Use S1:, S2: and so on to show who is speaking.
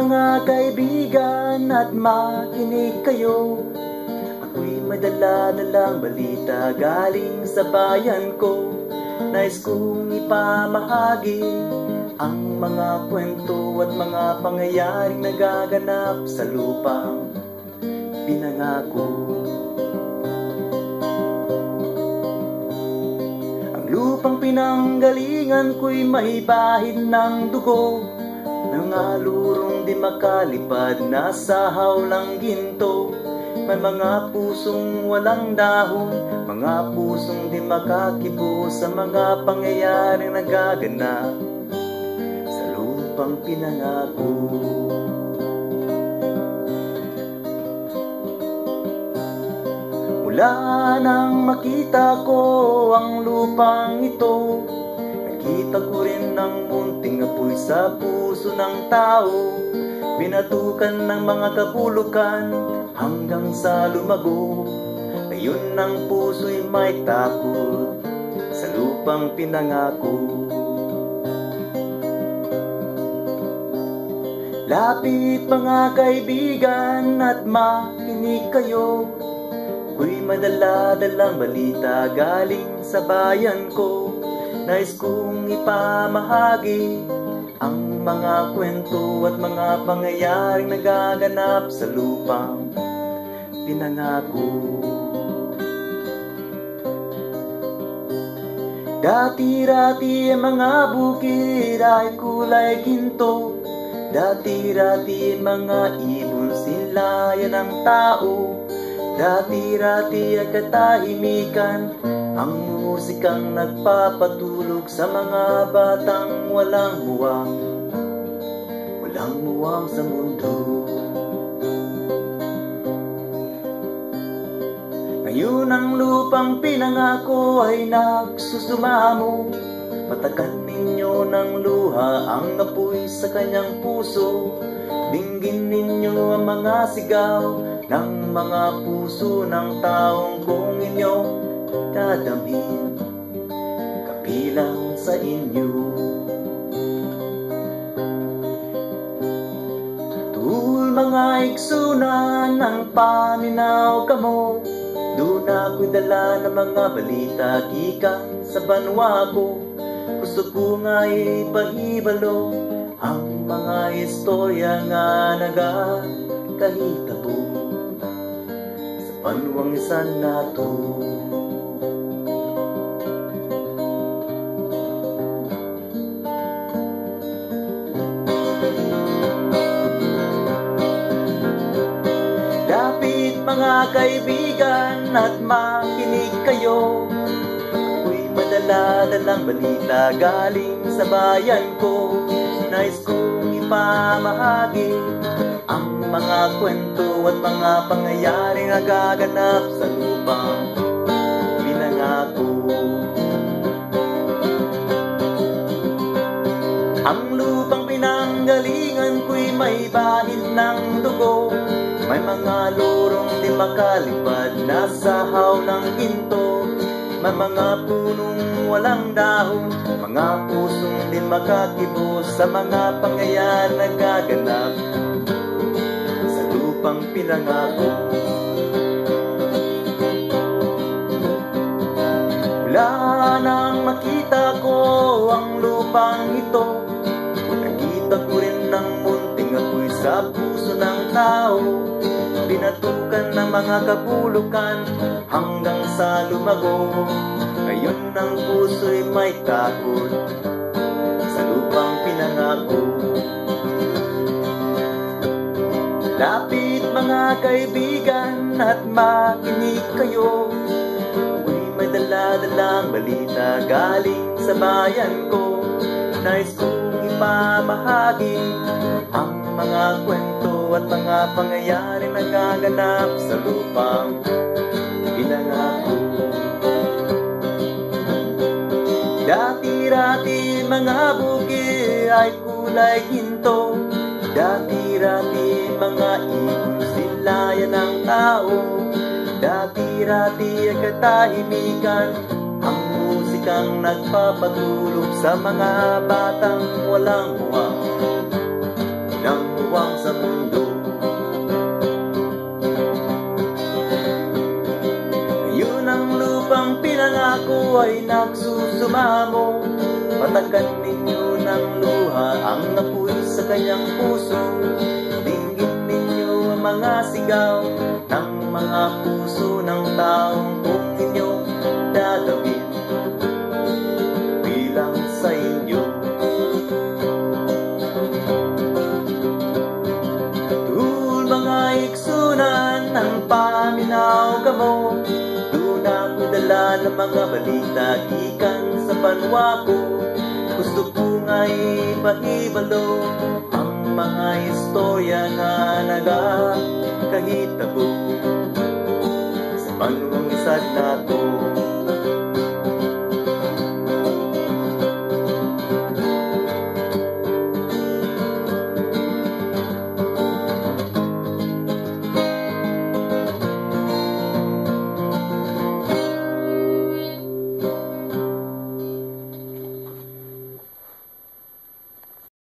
S1: mga kaibigan at makinig kayo. Ako'y may dala-dalang balita galing sa bayan ko. Nais kong ipamahagi ang mga kwento at mga pangyayaring nagaganap sa lupang pinangako. Ang lupang pinanggalingan ko'y may bahid ng dugo, nangalurong di makalipad na sa hawlang ginto. May mga pusong walang dahon, mga pusong di makakibo sa mga pangyayaring nagaganap sa lupang pinangako. Mula nang makita ko ang lupang ito, nakita ko rin ang munting apoy sa puso ng tao. Binatukan ng mga kabulukan hanggang sa lumago. Ngayon ang puso'y may takot sa lupang pinangako. Lapit mga kaibigan at makinig kayo. Ako'y madala-dalang balita galing sa bayan ko. Nais kong ipamahagi ang mga kwento at mga pangyayaring nagaganap sa lupang pinangako. Dati-rati ang mga bukid ay kulay ginto. Dati-rati mga ibon silayan ng tao. Dati-rati ay katahimikan ang musikang nagpapatulog sa mga batang walang muwang sa mundo. Ngayon ang lupang pinangako ay nagsusumamo. Patakan ninyo ng luha ang apoy sa kanyang puso. Dinggin ninyo ang mga sigaw ng mga puso ng taong kung inyong dadamhin kabilang sa inyo. Tuol mga igsunan ng paninaw kamo, doon ako'y dala ng mga balita gikan sa banwa ko. Gusto ko nga ipahibalo ang mga istorya nga nagakahitabo sa banwang isan nato. Dapit mga kaibigan at makinig kayo. Ako'y madala-dalang balita galing sa bayan ko. Nais kong ipamahagi ang mga kwento at mga pangyayaring nagaganap sa lupang pinangako. Ang lupang pinanggalingan ko'y may bahid ng dugo. May mga lorong di makalipad na sa hawlang ginto. May mga punong walang dahon, mga pusong di makakibo sa mga pangyayaring nagaganap sa lupang pinangako. Mula nang makita ko ang lupang ito, nakita ko rin ang munting apoy sa puso ng tao. Binatukan ng mga kabulukan hanggang sa lumago. Ngayon ang puso'y may takot sa lupang pinangako. Lapit mga kaibigan at makinig kayo. Ako'y may dala-dalang balita galing sa bayan ko. Nais kong ipamahagi ang mga kwento at mga pangyayaring nagaganap sa lupang pinangako. Dati-rati mga bukid ay kulay ginto. Dati-rati mga ibon silayan ng tao. Dati-rati ay katahimikan ang musikang nagpapatulog sa mga batang walang muwang ng katuwang sa mundo. Yun ang lupang pinangako ay nagsusumamo. Patakan ninyo ng luha ang apoy sa kanyang puso. Dinggin ninyo ang mga sigaw ng mga puso ng taong kung inyong dadawin bilang sa inyo. Tuhul mga iksunan ng paminaw kamo, doon ako dala ng mga balita gikan sa banwa ko. Gusto ko nga'y pahibalo ang mga istorya na nagkahitabo sa banwang isad na to.